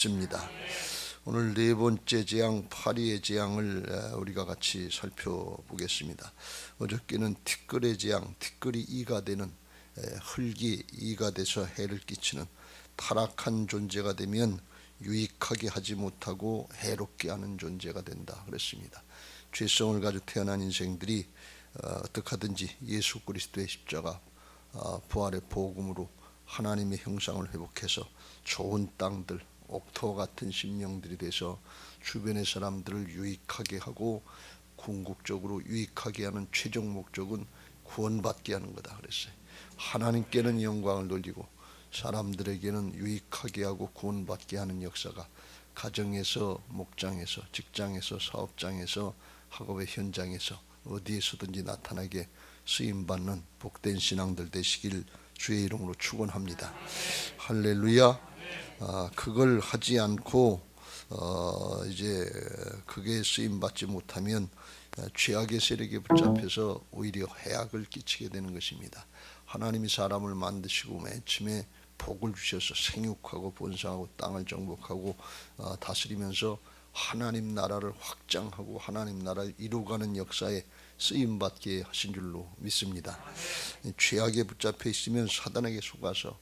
있습니다. 오늘 네 번째 재앙 파리의 재앙을 우리가 같이 살펴보겠습니다. 어저께는 티끌의 재앙, 티끌이 이가 되는 흙이 이가 돼서 해를 끼치는 타락한 존재가 되면 유익하게 하지 못하고 해롭게 하는 존재가 된다 그랬습니다. 죄성을 가지고 태어난 인생들이 어떻게 하든지 예수 그리스도의 십자가 부활의 복음으로 하나님의 형상을 회복해서 좋은 땅들, 옥토와 같은 심령들이 돼서 주변의 사람들을 유익하게 하고 궁극적으로 유익하게 하는 최종 목적은 구원받게 하는 거다 그랬어요. 하나님께는 영광을 돌리고 사람들에게는 유익하게 하고 구원받게 하는 역사가 가정에서, 목장에서, 직장에서, 사업장에서, 학업의 현장에서 어디에서든지 나타나게 쓰임받는 복된 신앙들 되시길 주의 이름으로 축원합니다. 할렐루야. 그걸 하지 않고 이제 그게 쓰임 받지 못하면 죄악의 세력에 붙잡혀서 오히려 해악을 끼치게 되는 것입니다. 하나님이 사람을 만드시고 맨 처음에 복을 주셔서 생육하고 번성하고 땅을 정복하고 다스리면서 하나님 나라를 확장하고 하나님 나라를 이루어가는 역사에 쓰임받게 하신 줄로 믿습니다. 죄악에 붙잡혀 있으면 사단에게 속아서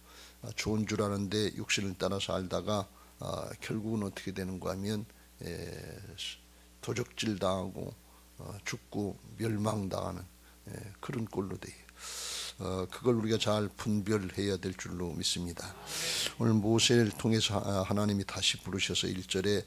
좋은 줄 아는데 육신을 따라 살다가 결국은 어떻게 되는가 하면 도적질 당하고 죽고 멸망당하는 그런 꼴로 돼요. 그걸 우리가 잘 분별해야 될 줄로 믿습니다. 오늘 모세를 통해서 하나님이 다시 부르셔서 1절에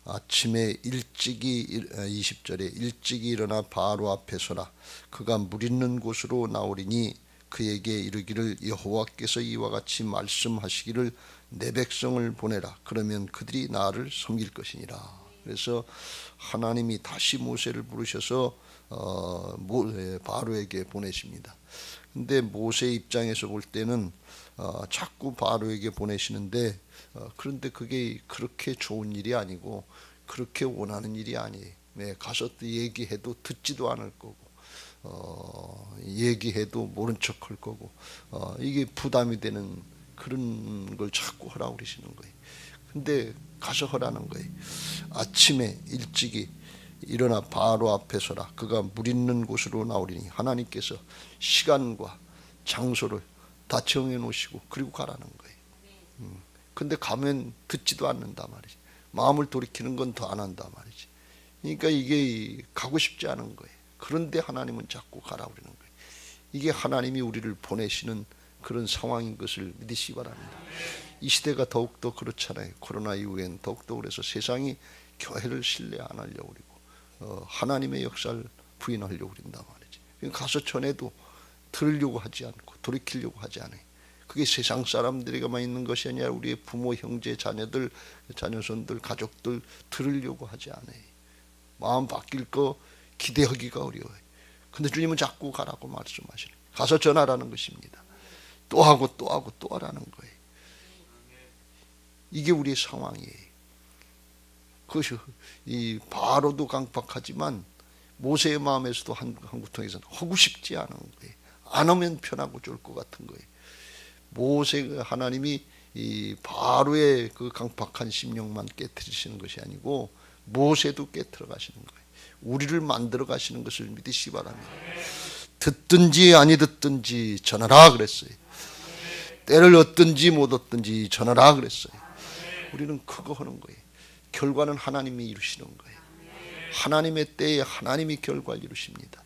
아침에 일찍이 20절에 일찍이 일어나 바로 앞에 서라. 그가 물 있는 곳으로 나오리니 그에게 이르기를 여호와께서 이와 같이 말씀하시기를 내 백성을 보내라. 그러면 그들이 나를 섬길 것이니라. 그래서 하나님이 다시 모세를 부르셔서 바로에게 보내십니다. 근데 모세 입장에서 볼 때는 자꾸 바로에게 보내시는데 그런데 그게 그렇게 좋은 일이 아니고 그렇게 원하는 일이 아니에요. 가서 또 얘기해도 듣지도 않을 거고 얘기해도 모른 척 할 거고 이게 부담이 되는 그런 걸 자꾸 하라고 그러시는 거예요. 근데 가서 하라는 거예요. 아침에 일찍이 일어나 바로 앞에 서라. 그가 물 있는 곳으로 나오리니 하나님께서 시간과 장소를 다 정해 놓으시고 그리고 가라는 거예요. 근데 가면 듣지도 않는다 말이지. 마음을 돌이키는 건 더 안 한다 말이지. 그러니까 이게 가고 싶지 않은 거예요. 그런데 하나님은 자꾸 가라고 그러는 거예요. 이게 하나님이 우리를 보내시는 그런 상황인 것을 믿으시기 바랍니다. 이 시대가 더욱더 그렇잖아요. 코로나 이후엔 더욱더 그래서 세상이 교회를 신뢰 안 하려고 그러고 하나님의 역사를 부인하려고 그런단 말이지. 가서 전에도 들으려고 하지 않고 돌이키려고 하지 않아요. 그게 세상 사람들에게만 있는 것이 아니라 우리의 부모, 형제, 자녀들, 자녀손들, 가족들 들으려고 하지 않아요. 마음 바뀔 거 기대하기가 어려워요. 근데 주님은 자꾸 가라고 말씀하시는 거예요. 가서 전하라는 것입니다. 또 하고 또 하고 또 하라는 거예요. 이게 우리의 상황이에요. 그것이 이 바로도 강박하지만 모세의 마음에서도 한구통에서는 하고 싶지 않은 거예요. 안 하면 편하고 좋을 것 같은 거예요. 모세가 하나님이 이 바로의 그 강박한 심령만 깨트리시는 것이 아니고 모세도 깨트려 가시는 거예요. 우리를 만들어 가시는 것을 믿으시기 바랍니다. 듣든지 아니 듣든지 전하라 그랬어요. 때를 얻든지 못 얻든지 전하라 그랬어요. 우리는 그거 하는 거예요. 결과는 하나님이 이루시는 거예요. 하나님의 때에 하나님이 결과를 이루십니다.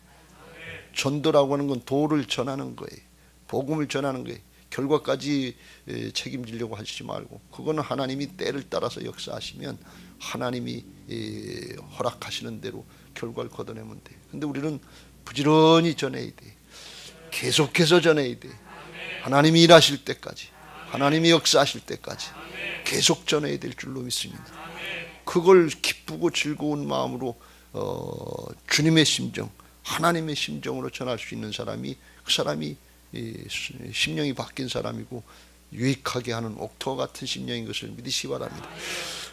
전도라고 하는 건 도를 전하는 거예요. 복음을 전하는 거예요. 결과까지 책임지려고 하시지 말고 그거는 하나님이 때를 따라서 역사하시면 하나님이 허락하시는 대로 결과를 거둬내면 돼요. 근데 우리는 부지런히 전해야 돼. 계속해서 전해야 돼. 하나님이 일하실 때까지, 하나님이 역사하실 때까지 계속 전해야 될 줄로 믿습니다. 그걸 기쁘고 즐거운 마음으로 주님의 심정, 하나님의 심정으로 전할 수 있는 사람이 그 사람이 심령이 바뀐 사람이고 유익하게 하는 옥토와 같은 심령인 것을 믿으시기 바랍니다.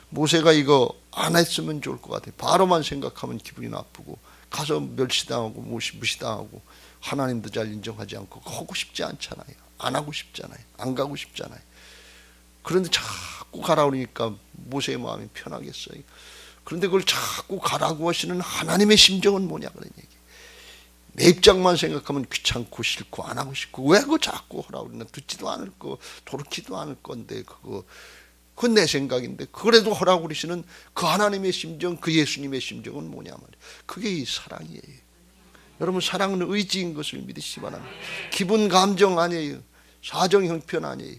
모세가 이거 안 했으면 좋을 것 같아요. 바로만 생각하면 기분이 나쁘고 가서 멸시당하고 무시당하고 하나님도 잘 인정하지 않고 하고 싶지 않잖아요. 안 하고 싶잖아요. 안 가고 싶잖아요. 그런데 자꾸 가라 그러니까 모세의 마음이 편하겠어요. 그런데 그걸 자꾸 가라고 하시는 하나님의 심정은 뭐냐 그런 얘기. 내 입장만 생각하면 귀찮고 싫고 안 하고 싶고 왜 그거 자꾸 하라고 그러나 듣지도 않을 거 돌이키도 않을 건데 그건 내 생각인데 그래도 하라고 그러시는 그 하나님의 심정, 그 예수님의 심정은 뭐냐 말이에요. 그게 이 사랑이에요. 여러분, 사랑은 의지인 것을 믿으시기 바랍니다. 기분 감정 아니에요. 사정 형편 아니에요.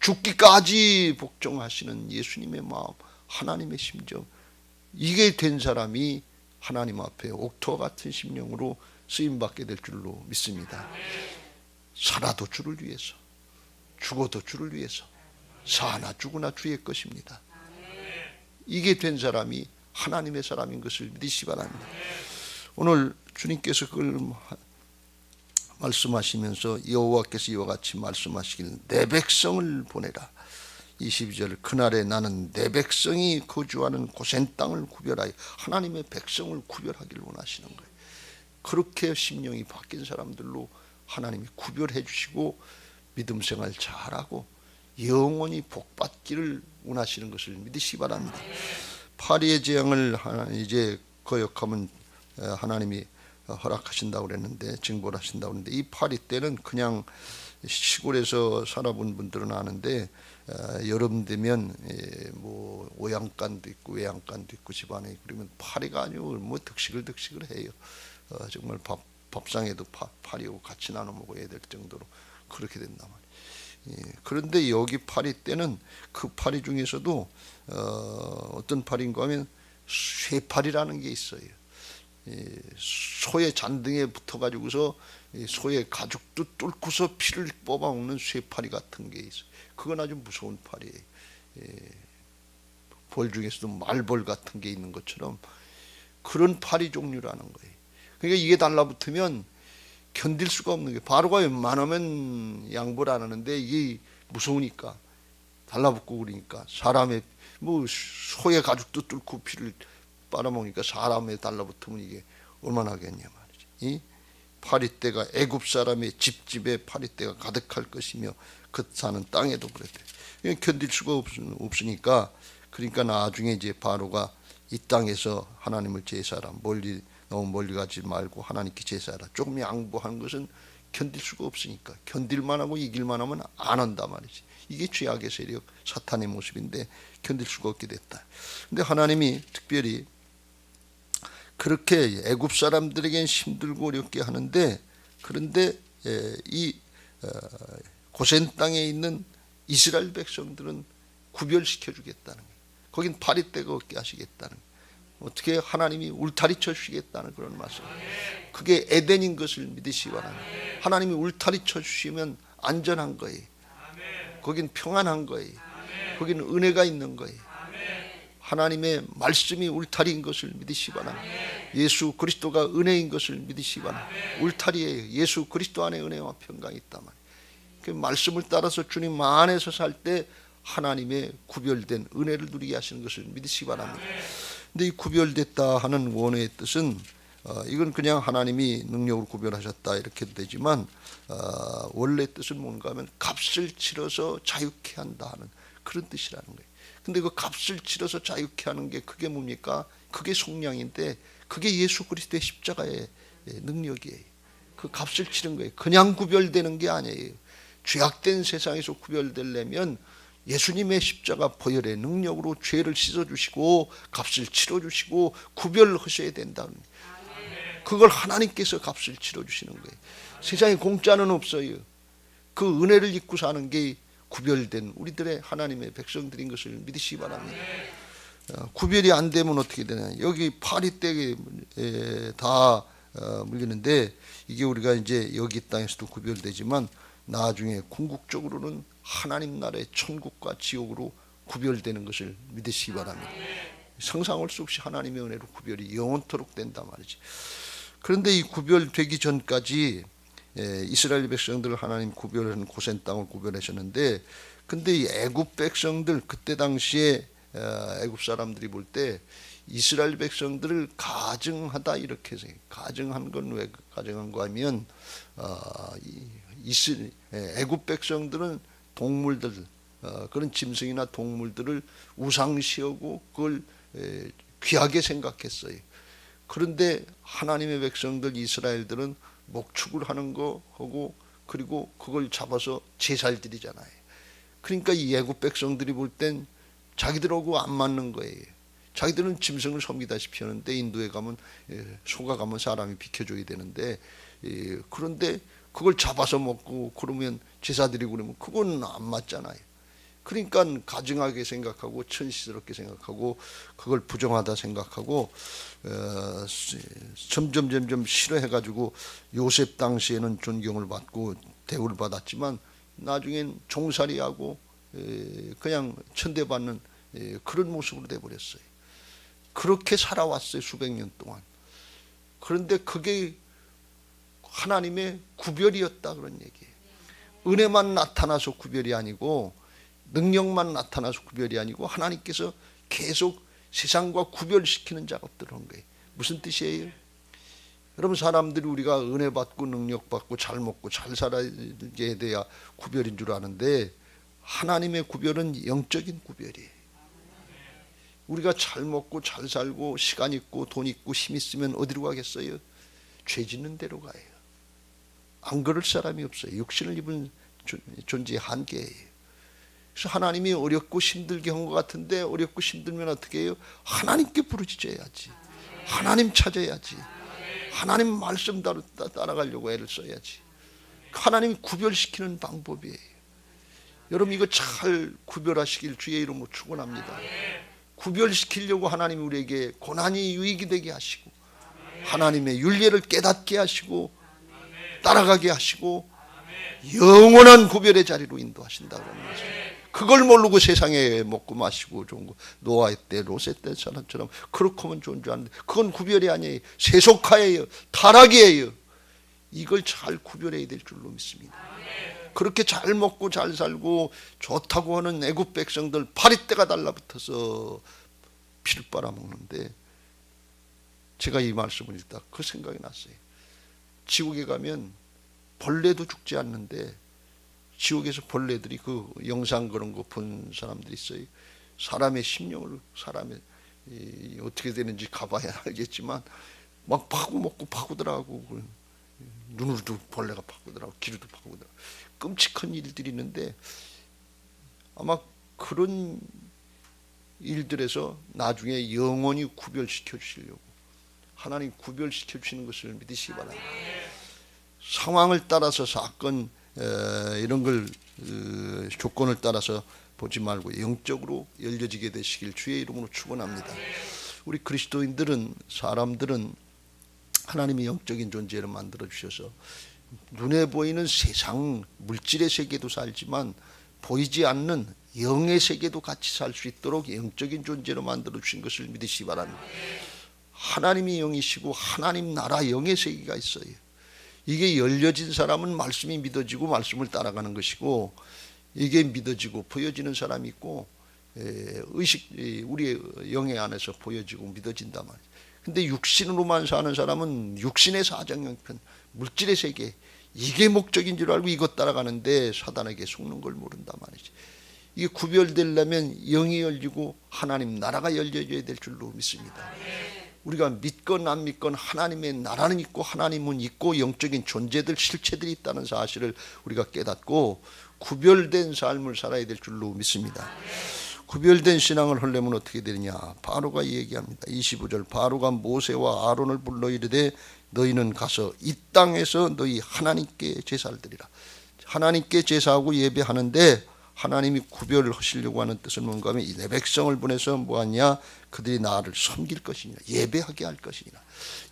죽기까지 복종하시는 예수님의 마음, 하나님의 심정, 이게 된 사람이 하나님 앞에 옥토와 같은 심령으로 쓰임받게 될 줄로 믿습니다. 살아도 주를 위해서, 죽어도 주를 위해서, 사나 죽으나 주의 것입니다. 이게 된 사람이 하나님의 사람인 것을 믿으시기 바랍니다. 오늘 주님께서 그걸 말씀하시면서 여호와께서 이와 같이 말씀하시길 내 백성을 보내라. 22절 그날에 나는 내 백성이 거주하는 고센 땅을 구별하여 하나님의 백성을 구별하기를 원하시는 거예요. 그렇게 심령이 바뀐 사람들로 하나님이 구별해 주시고 믿음 생활 잘하고 영원히 복받기를 원하시는 것을 믿으시기 바랍니다. 파리의 재앙을 이제 거역하면 하나님이 허락하신다고 그랬는데, 징벌 하신다고 그랬는데, 이 파리 때는 그냥 시골에서 살아본 분들은 아는데 여름 되면 뭐 오양간도 있고 외양간도 있고 집안에, 그러면 파리가 아니고 뭐 득식을 해요. 정말 밥상에도 파리하고 같이 나눠 먹어야 될 정도로 그렇게 된단 말이에요. 그런데 여기 파리 때는 그 파리 중에서도 어떤 파리인가 하면 쇠파리라는 게 있어요. 소의 잔등에 붙어가지고서 소의 가죽도 뚫고서 피를 뽑아먹는 쇠파리 같은 게 있어요. 그건 아주 무서운 파리예요. 벌 중에서도 말벌 같은 게 있는 것처럼 그런 파리 종류라는 거예요. 그러니까 이게 달라붙으면 견딜 수가 없는 게, 바로가 웬만하면 양보를 안 하는데 이게 무서우니까 달라붙고 그러니까 사람의 뭐 소의 가죽도 뚫고 피를 빨아먹으니까 사람에 달라붙으면 이게 얼마나 하겠냐 말이지. 이 파리떼가 애굽 사람의 집집에 파리떼가 가득할 것이며 그 사는 땅에도 그랬대. 견딜 수가 없으니까, 그러니까 나중에 이제 바로가 이 땅에서 하나님을 제사하라, 너무 멀리 가지 말고 하나님께 제사하라. 조금 양보한 것은 견딜 수가 없으니까, 견딜만 하고 이길만 하면 안 한다 말이지. 이게 죄악의 세력, 사탄의 모습인데 견딜 수가 없게 됐다. 근데 하나님이 특별히 그렇게 애굽 사람들에겐 힘들고 어렵게 하는데, 그런데 이 고센 땅에 있는 이스라엘 백성들은 구별시켜 주겠다는 거예요. 거긴 파리떼가 없게 하시겠다는 거예요. 어떻게 하나님이 울타리 쳐 주시겠다는 그런 말씀. 그게 에덴인 것을 믿으시기 바랍니다. 하나님이 울타리 쳐 주시면 안전한 거예요. 거긴 평안한 거예요. 거기는 은혜가 있는 거예요. 하나님의 말씀이 울타리인 것을 믿으시기 바랍니다. 예수 그리스도가 은혜인 것을 믿으시기 바랍니다. 울타리에 예수 그리스도 안에 은혜와 평강이 있단 말이에요. 그 말씀을 따라서 주님 안에서 살 때 하나님의 구별된 은혜를 누리게 하시는 것을 믿으시기 바랍니다. 근데 이 구별됐다 하는 원어의 뜻은 이건 그냥 하나님이 능력으로 구별하셨다 이렇게 되지만, 원래 뜻은 뭔가 하면 값을 치러서 자유케 한다 하는 그런 뜻이라는 거예요. 근데 그 값을 치러서 자유케 하는 게 그게 뭡니까? 그게 속량인데 그게 예수 그리스도의 십자가의 능력이에요. 그 값을 치른 거예요. 그냥 구별되는 게 아니에요. 죄악된 세상에서 구별되려면 예수님의 십자가 보혈의 능력으로 죄를 씻어주시고 값을 치러주시고 구별하셔야 된다는 거예요. 그걸 하나님께서 값을 치러주시는 거예요. 세상에 공짜는 없어요. 그 은혜를 입고 사는 게 구별된 우리들의 하나님의 백성들인 것을 믿으시기 바랍니다. 구별이 안 되면 어떻게 되냐? 여기 파리떼에 다 물리는데, 이게 우리가 이제 여기 땅에서도 구별되지만 나중에 궁극적으로는 하나님 나라의 천국과 지옥으로 구별되는 것을 믿으시기 바랍니다. 상상할 수 없이 하나님의 은혜로 구별이 영원토록 된단 말이지. 그런데 이 구별되기 전까지 이스라엘 백성들을 하나님 구별하는 고센 땅을 구별하셨는데, 근데 이 애굽 백성들, 그때 당시에 애굽 사람들이 볼 때 이스라엘 백성들을 가증하다 이렇게 해서, 가증한 건 왜 가증한 거 하면 애굽 백성들은 동물들, 그런 짐승이나 동물들을 우상시하고 그걸 귀하게 생각했어요. 그런데 하나님의 백성들 이스라엘들은 목축을 하는 거 하고 그리고 그걸 잡아서 제사를 드리잖아요. 그러니까 이 애굽 백성들이 볼 땐 자기들하고 안 맞는 거예요. 자기들은 짐승을 섬기다시피 하는데 인도에 가면 소가 가면 사람이 비켜줘야 되는데 그런데 그걸 잡아서 먹고 그러면 제사 드리고 그러면 그건 안 맞잖아요. 그러니까 가증하게 생각하고 천시스럽게 생각하고 그걸 부정하다 생각하고 점점 싫어해가지고 요셉 당시에는 존경을 받고 대우를 받았지만 나중엔 종살이하고 그냥 천대받는 그런 모습으로 돼버렸어요. 그렇게 살아왔어요, 수백 년 동안. 그런데 그게 하나님의 구별이었다 그런 얘기예요. 은혜만 나타나서 구별이 아니고 능력만 나타나서 구별이 아니고 하나님께서 계속 세상과 구별시키는 작업들을 한 거예요. 무슨 뜻이에요? 여러분, 사람들이 우리가 은혜 받고 능력 받고 잘 먹고 잘 살아야 돼야 구별인 줄 아는데 하나님의 구별은 영적인 구별이에요. 우리가 잘 먹고 잘 살고 시간 있고 돈 있고 힘 있으면 어디로 가겠어요? 죄 짓는 데로 가요. 안 그럴 사람이 없어요. 육신을 입은 존재의 한계예요. 그래서 하나님이 어렵고 힘들게 한 것 같은데 어렵고 힘들면 어떻게 해요? 하나님께 부르짖어야지. 하나님 찾아야지. 하나님 말씀 따라가려고 애를 써야지. 하나님이 구별시키는 방법이에요. 여러분, 이거 잘 구별하시길 주의 이름으로 축원합니다. 구별시키려고 하나님이 우리에게 고난이 유익이 되게 하시고 하나님의 윤례를 깨닫게 하시고 따라가게 하시고 영원한 구별의 자리로 인도하신다고 합니다. 그걸 모르고 세상에 먹고 마시고 좋은 거 노아의 때 롯의 때 사람처럼 그렇게 하면 좋은 줄 아는데 그건 구별이 아니에요. 세속화예요. 타락이에요. 이걸 잘 구별해야 될 줄로 믿습니다. 그렇게 잘 먹고 잘 살고 좋다고 하는 애굽 백성들 파리떼가 달라붙어서 피를 빨아먹는데 제가 이 말씀을 읽다 그 생각이 났어요. 지옥에 가면 벌레도 죽지 않는데 지옥에서 벌레들이 그 영상 그런 거 본 사람들이 있어요. 사람의 심령을 사람의 어떻게 되는지 가봐야 알겠지만 막 파고 먹고 파고 들어가고 눈으로도 벌레가 파고 들어가고 귀로도 파고 들어가고 끔찍한 일들이 있는데 아마 그런 일들에서 나중에 영원히 구별시켜 주시려고 하나님 구별시켜 주시는 것을 믿으시기 바랍니다. 상황을 따라서 사건 이런 걸 조건을 따라서 보지 말고 영적으로 열려지게 되시길 주의 이름으로 축원합니다. 우리 그리스도인들은 사람들은 하나님이 영적인 존재를 만들어 주셔서 눈에 보이는 세상 물질의 세계도 살지만 보이지 않는 영의 세계도 같이 살 수 있도록 영적인 존재로 만들어 주신 것을 믿으시기 바랍니다. 하나님이 영이시고 하나님 나라 영의 세계가 있어요. 이게 열려진 사람은 말씀이 믿어지고 말씀을 따라가는 것이고 이게 믿어지고 보여지는 사람이 있고 우리의 영의 안에서 보여지고 믿어진단 말이에요. 근데 육신으로만 사는 사람은 육신의 사정형편 물질의 세계 이게 목적인 줄 알고 이것 따라가는데 사단에게 속는 걸 모른단 말이지. 이게 구별되려면 영이 열리고 하나님 나라가 열려져야 될 줄로 믿습니다. 우리가 믿건 안 믿건 하나님의 나라는 있고 하나님은 있고 영적인 존재들 실체들이 있다는 사실을 우리가 깨닫고 구별된 삶을 살아야 될 줄로 믿습니다. 구별된 신앙을 하려면 어떻게 되느냐? 바로가 얘기합니다. 25절 바로가 모세와 아론을 불러 이르되 너희는 가서 이 땅에서 너희 하나님께 제사를 드리라. 하나님께 제사하고 예배하는데 하나님이 구별을 하시려고 하는 뜻은 뭔가 하면 내 백성을 보내서 뭐하냐? 그들이 나를 섬길 것이니라. 예배하게 할 것이니라.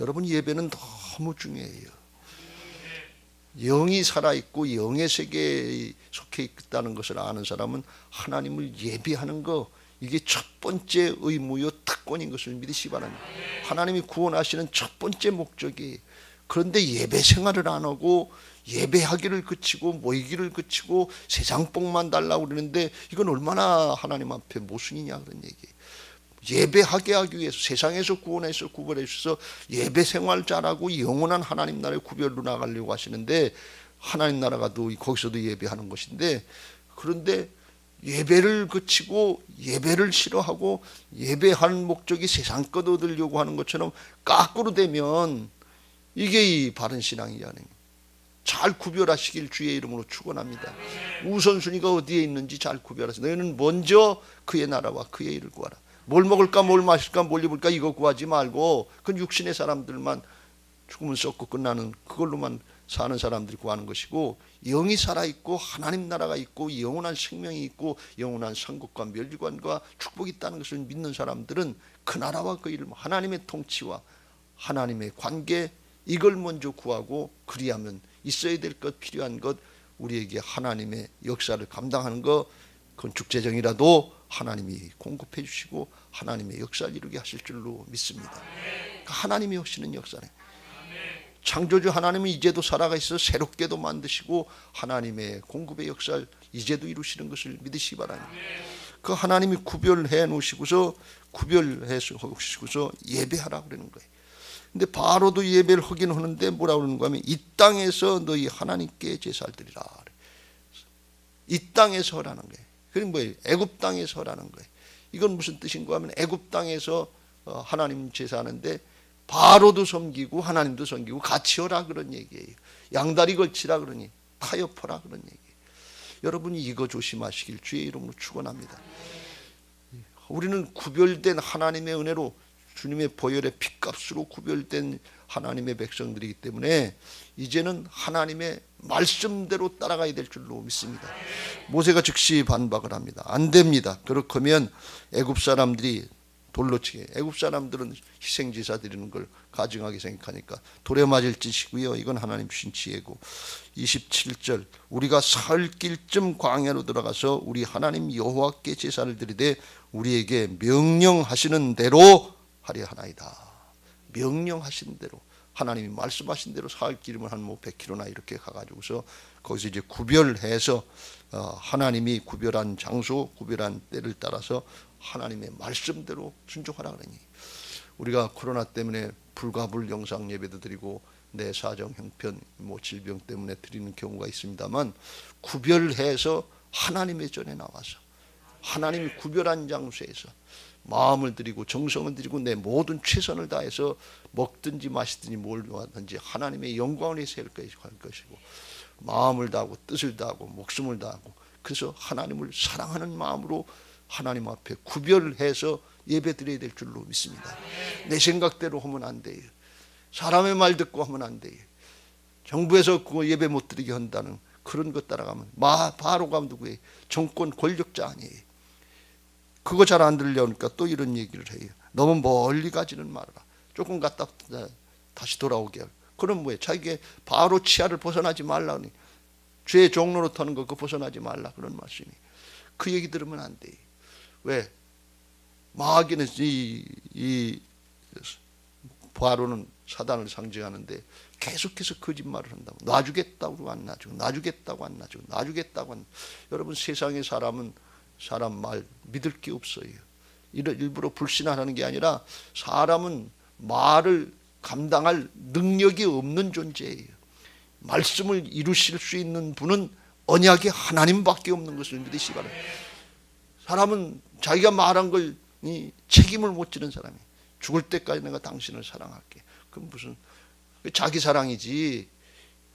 여러분, 예배는 너무 중요해요. 영이 살아있고 영의 세계에 속해 있다는 것을 아는 사람은 하나님을 예배하는 거 이게 첫 번째 의무요 특권인 것을 믿으시기 바랍니다. 하나님이 구원하시는 첫 번째 목적이. 그런데 예배 생활을 안 하고 예배하기를 그치고 모이기를 그치고 세상 복만 달라고 그러는데 이건 얼마나 하나님 앞에 모순이냐 그런 얘기예요. 예배하게 하기 위해서 세상에서 구원해서 구별해 주셔서 예배 생활 잘하고 영원한 하나님 나라의 구별로 나가려고 하시는데 하나님 나라가 또 거기서도 예배하는 것인데 그런데 예배를 그치고 예배를 싫어하고 예배하는 목적이 세상 것 얻으려고 하는 것처럼 거꾸로 되면 이게 이 바른 신앙이 아닙니다. 잘 구별하시길 주의 이름으로 축원합니다. 우선순위가 어디에 있는지 잘 구별하세요. 너희는 먼저 그의 나라와 그의 일을 구하라. 뭘 먹을까 뭘 마실까 뭘 입을까 이거 구하지 말고 그 육신의 사람들만 죽으면 썩고 끝나는 그걸로만 사는 사람들이 구하는 것이고, 영이 살아있고 하나님 나라가 있고 영원한 생명이 있고 영원한 상급과 멸류관과 축복이 있다는 것을 믿는 사람들은 그 나라와 그 일, 하나님의 통치와 하나님의 관계, 이걸 먼저 구하고, 그리하면 있어야 될 것, 필요한 것, 우리에게 하나님의 역사를 감당하는 것, 건축재정이라도 하나님이 공급해 주시고 하나님의 역사를 이루게 하실 줄로 믿습니다. 하나님이 하시는 역사네. 창조주 하나님은 이제도 살아가 있어 새롭게도 만드시고 하나님의 공급의 역사를 이제도 이루시는 것을 믿으시기 바랍니다. 그 하나님이 구별해 놓으시고서 예배하라 그러는 거예요. 근데 바로도 예배를 하긴 하는데 뭐라고 그러는가 하면 이 땅에서 너희 하나님께 제사를 드리라. 이 땅에서 하라는 거예요. 그럼 뭐예요? 애굽 땅에서 하라는 거예요. 이건 무슨 뜻인가 하면 애굽 땅에서 하나님 제사하는데 바로도 섬기고 하나님도 섬기고 같이 하라 그런 얘기예요. 양다리 걸치라 그러니 타협하라 그런 얘기예요. 여러분이 이거 조심하시길 주의 이름으로 축원합니다. 우리는 구별된 하나님의 은혜로 주님의 보혈의 피값으로 구별된 하나님의 백성들이기 때문에 이제는 하나님의 말씀대로 따라가야 될 줄로 믿습니다. 모세가 즉시 반박을 합니다. 안 됩니다. 그렇다면 애굽 사람들이 돌로 치게, 애굽 사람들은 희생제사 드리는 걸 가증하게 생각하니까 돌에 맞을 짓이고요. 이건 하나님 주신 지혜고. 27절 우리가 사흘 길쯤 광야로 들어가서 우리 하나님 여호와께 제사를 드리되 우리에게 명령하시는 대로 하려 하나이다. 명령하신 대로, 하나님이 말씀하신 대로 사흘 길이면 한 100km나 이렇게 가가지고서 거기서 이제 구별해서 하나님이 구별한 장소, 구별한 때를 따라서 하나님의 말씀대로 순종하라 그러니, 우리가 코로나 때문에 불가불 영상 예배도 드리고 내 사정 형편 질병 때문에 드리는 경우가 있습니다만, 구별해서 하나님의 전에 나와서 하나님이 구별한 장소에서 마음을 드리고 정성을 드리고 내 모든 최선을 다해서 먹든지 마시든지 뭘 하든지 하나님의 영광을 위해서 할 것이고, 마음을 다하고 뜻을 다하고 목숨을 다하고, 그래서 하나님을 사랑하는 마음으로 하나님 앞에 구별해서 예배 드려야 될 줄로 믿습니다. 내 생각대로 하면 안 돼요. 사람의 말 듣고 하면 안 돼요. 정부에서 그거 예배 못 드리게 한다는 그런 것 따라가면 바로가 누구예요? 정권 권력자 아니에요. 그거 잘 안 들려오니까 또 이런 얘기를 해요. 너무 멀리 가지는 말아라. 조금 갔다 다시 돌아오게 하고. 그럼 뭐예요? 자기가 바로 치아를 벗어나지 말라니, 죄의 종로로 타는 거 그거 벗어나지 말라 그런 말씀이. 그 얘기 들으면 안 돼요. 왜? 마귀는 이 바로는 사단을 상징하는데 계속해서 거짓말을 한다고. 놔주겠다고 안 놔주고, 놔주겠다고 안 놔주고, 놔주겠다고 안. 여러분, 세상의 사람은 사람 말 믿을 게 없어요. 일부러 불신하는 게 아니라 사람은 말을 감당할 능력이 없는 존재예요. 말씀을 이루실 수 있는 분은 언약의 하나님밖에 없는 것을 믿으시기 바랍니다. 사람은 자기가 말한 걸 책임을 못 지는 사람이에요. 죽을 때까지 내가 당신을 사랑할게. 그건 무슨 자기 사랑이지,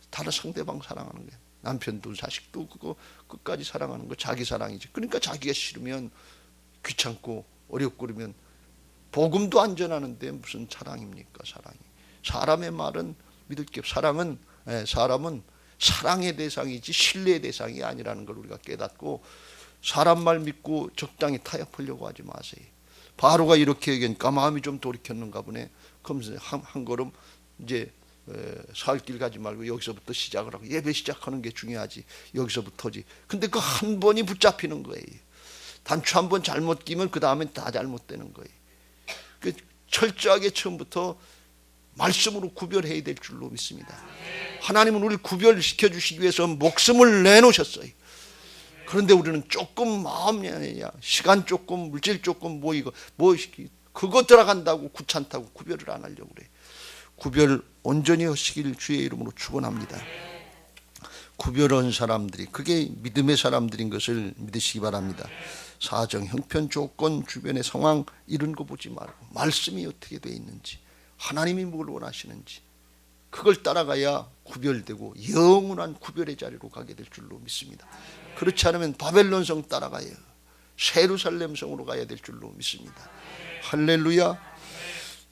다른 상대방 사랑하는 거예요. 남편도 자식도 그거 끝까지 사랑하는 거 자기 사랑이지. 그러니까 자기가 싫으면 귀찮고 어렵고 그러면 복음도 안 전하는데 무슨 사랑입니까? 사랑이. 사람의 말은 믿을 게 없어요. 사람은 사랑의 대상이지 신뢰의 대상이 아니라는 걸 우리가 깨닫고, 사람 말 믿고 적당히 타협하려고 하지 마세요. 바로가 이렇게 얘기하니까 마음이 좀 돌이켰는가 보네. 그럼 한 걸음 이제 살 길 가지 말고 여기서부터 시작을 하고, 예배 시작하는 게 중요하지. 여기서부터지. 근데 그 한 번이 붙잡히는 거예요. 단추 한 번 잘못 끼면 그 다음엔 다 잘못되는 거예요. 그 철저하게 처음부터 말씀으로 구별해야 될 줄로 믿습니다. 하나님은 우리를 구별시켜 주시기 위해서 목숨을 내놓으셨어요. 그런데 우리는 조금 마음이 아니냐, 시간 조금, 물질 조금, 그거 들어간다고 귀찮다고 구별을 안 하려고 그래. 구별 온전히 하시길 주의 이름으로 축원합니다. 구별한 사람들이 그게 믿음의 사람들인 것을 믿으시기 바랍니다. 사정, 형편, 조건, 주변의 상황 이런 거 보지 말고 말씀이 어떻게 되어 있는지, 하나님이 뭘 원하시는지 그걸 따라가야 구별되고 영원한 구별의 자리로 가게 될 줄로 믿습니다. 그렇지 않으면 바벨론성 따라가야 예루살렘 성으로 가야 될 줄로 믿습니다. 할렐루야.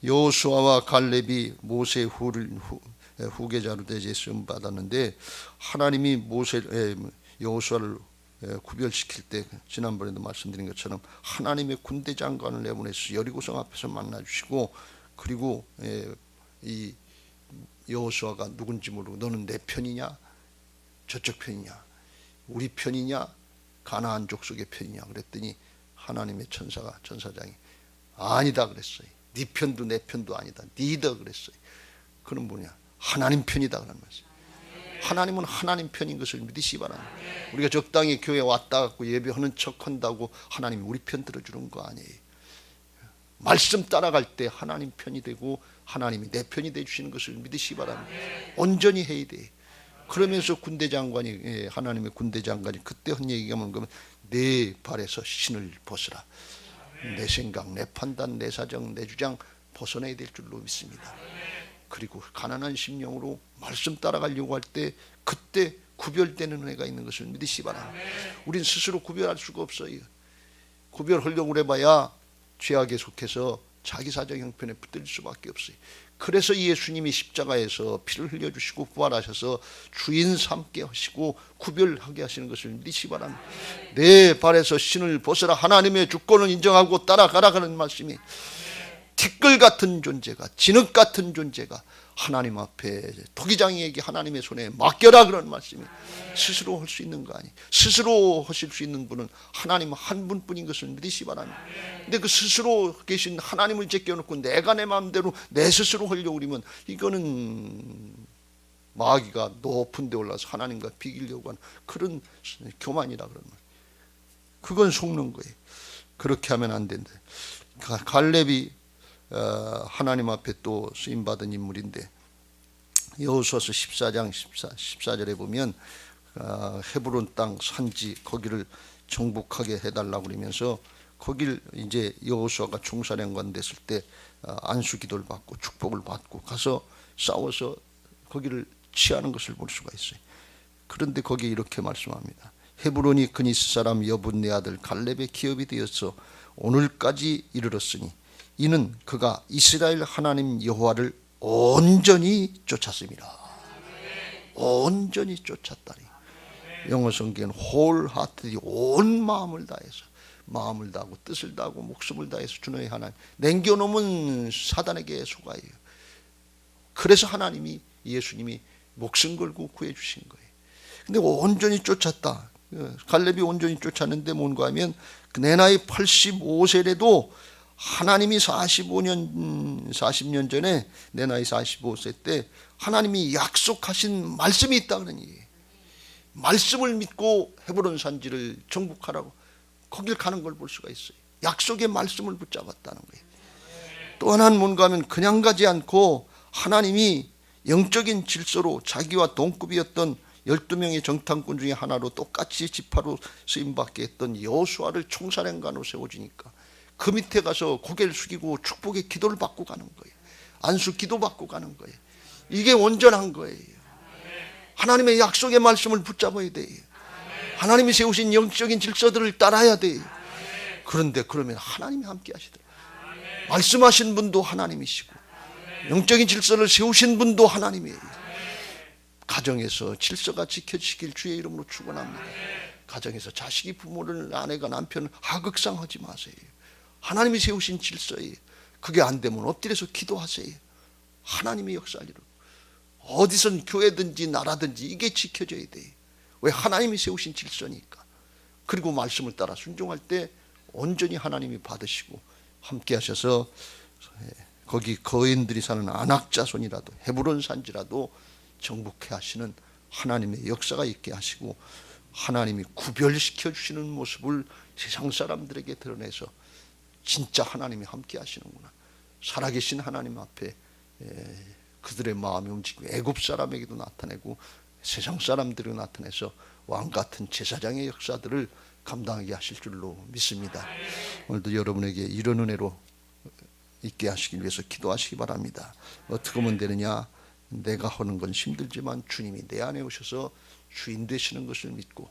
여호수아와 갈렙이 모세의 후계자로 되어 쓰임 받았는데 하나님이 여호수아를 구별시킬 때 지난번에도 말씀드린 것처럼 하나님의 군대 장관을 내보내서 여리고성 앞에서 만나주시고, 그리고 이 여호수아가 누군지 모르고 너는 내 편이냐 저쪽 편이냐 우리 편이냐 가나안 족속의 편이냐 그랬더니 하나님의 천사장이 아니다 그랬어요. 네 편도 내 편도 아니다, 네다 그랬어요. 그는 뭐냐, 하나님 편이다 그런 말씀. 하나님은 하나님 편인 것을 믿으시기 바랍니다. 우리가 적당히 교회 왔다 갖고 예배하는 척한다고 하나님이 우리 편 들어주는 거 아니에요. 말씀 따라갈 때 하나님 편이 되고 하나님이 내 편이 되주시는 것을 믿으시기 바랍니다. 온전히 해야 돼. 그러면서 군대 장관이, 하나님의 군대 장관이 그때 한 얘기가 뭔가, 내 발에서 신을 벗으라. 내 생각, 내 판단, 내 사정, 내 주장 벗어내야 될 줄로 믿습니다. 그리고 가난한 심령으로 말씀 따라가려고 할 때 그때 구별되는 은혜가 있는 것을 믿으시기 바랍니다. 우린 스스로 구별할 수가 없어요. 구별하려고 해봐야 죄악에 속해서 자기 사정 형편에 붙들 수밖에 없어요. 그래서 예수님이 십자가에서 피를 흘려주시고 부활하셔서 주인 삼게 하시고 구별하게 하시는 것을 믿으시기 바랍니다. 내 발에서 신을 벗으라. 하나님의 주권을 인정하고 따라가라 하는 말씀이, 티끌 같은 존재가, 진흙 같은 존재가 하나님 앞에 토기장이에게 하나님의 손에 맡겨라 그런 말씀이, 스스로 할 수 있는 거 아니에요. 스스로 하실 수 있는 분은 하나님 한 분뿐인 것을 믿으시기 바랍니다. 근데 그 스스로 계신 하나님을 제껴놓고 내가 내 마음대로 내 스스로 하려고 그러면 이거는 마귀가 높은 데 올라서 하나님과 비기려고 하는 그런 교만이라 그런 말. 그건 속는 거예요. 그렇게 하면 안 된다. 갈렙이 하나님 앞에 또 쓰임받은 인물인데, 여호수아서 14장 14절에 보면 헤브론 땅 산지 거기를 정복하게 해달라고 그러면서 거길 이제 여호수아가 총사령관 됐을 때 안수 기도를 받고 축복을 받고 가서 싸워서 거기를 취하는 것을 볼 수가 있어요. 그런데 거기에 이렇게 말씀합니다. 헤브론이 그니스 사람 여분네 아들 갈렙의 기업이 되어서 오늘까지 이르렀으니 이는 그가 이스라엘 하나님 여호와를 온전히 쫓았습니다. 온전히 쫓았다니. 영어 성경은 wholeheartedly, 온 마음을 다해서, 마음을 다하고 뜻을 다하고 목숨을 다해서 주너의 하나님 남겨놓으면 사단에게 속아요. 그래서 하나님이, 예수님이 목숨 걸고 구해주신 거예요. 근데 온전히 쫓았다. 갈렙이 온전히 쫓았는데 뭔가 하면 내 나이 85세래도 하나님이 40년 전에 내 나이 45세 때 하나님이 약속하신 말씀이 있다 그러니, 말씀을 믿고 헤브론 산지를 정복하라고 거길 가는 걸 볼 수가 있어요. 약속의 말씀을 붙잡았다는 거예요. 또 하나는 뭔가 하면 그냥 가지 않고 하나님이 영적인 질서로 자기와 동급이었던 12명의 정탐꾼 중에 하나로 똑같이 지파로 쓰임받게 했던 여호수아를 총사령관으로 세워주니까 그 밑에 가서 고개를 숙이고 축복의 기도를 받고 가는 거예요. 안수 기도 받고 가는 거예요. 이게 온전한 거예요. 하나님의 약속의 말씀을 붙잡아야 돼요. 하나님이 세우신 영적인 질서들을 따라야 돼요. 그런데 그러면 하나님이 함께 하시더라고요. 말씀하신 분도 하나님이시고 영적인 질서를 세우신 분도 하나님이에요. 가정에서 질서가 지켜지길 주의 이름으로 축원합니다. 가정에서 자식이 부모를, 아내가 남편을 하극상하지 마세요. 하나님이 세우신 질서예요. 그게 안 되면 엎드려서 기도하세요. 하나님의 역사를 어디선 교회든지 나라든지 이게 지켜져야 돼요. 왜? 하나님이 세우신 질서니까. 그리고 말씀을 따라 순종할 때 온전히 하나님이 받으시고 함께 하셔서 거기 거인들이 사는 아낙 자손이라도 헤브론 산지라도 정복해 하시는 하나님의 역사가 있게 하시고, 하나님이 구별시켜 주시는 모습을 세상 사람들에게 드러내서 진짜 하나님이 함께 하시는구나, 살아계신 하나님 앞에 그들의 마음이 움직이고 애굽 사람에게도 나타내고 세상 사람들이 나타내서 왕 같은 제사장의 역사들을 감당하게 하실 줄로 믿습니다. 오늘도 여러분에게 이런 은혜로 있게 하시기 위해서 기도하시기 바랍니다. 어떻게 하면 되느냐? 내가 하는 건 힘들지만 주님이 내 안에 오셔서 주인 되시는 것을 믿고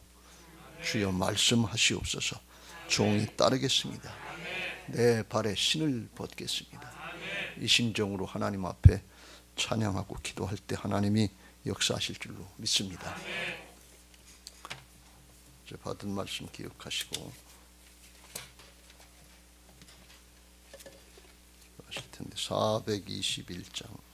주여 말씀하시옵소서. 종이 따르겠습니다. 내 발에 신을 벗겠습니다. 이 심정으로 하나님 앞에 찬양하고 기도할 때 하나님이 역사하실 줄로 믿습니다. 받은 말씀 기억하시고 하실 텐데 421장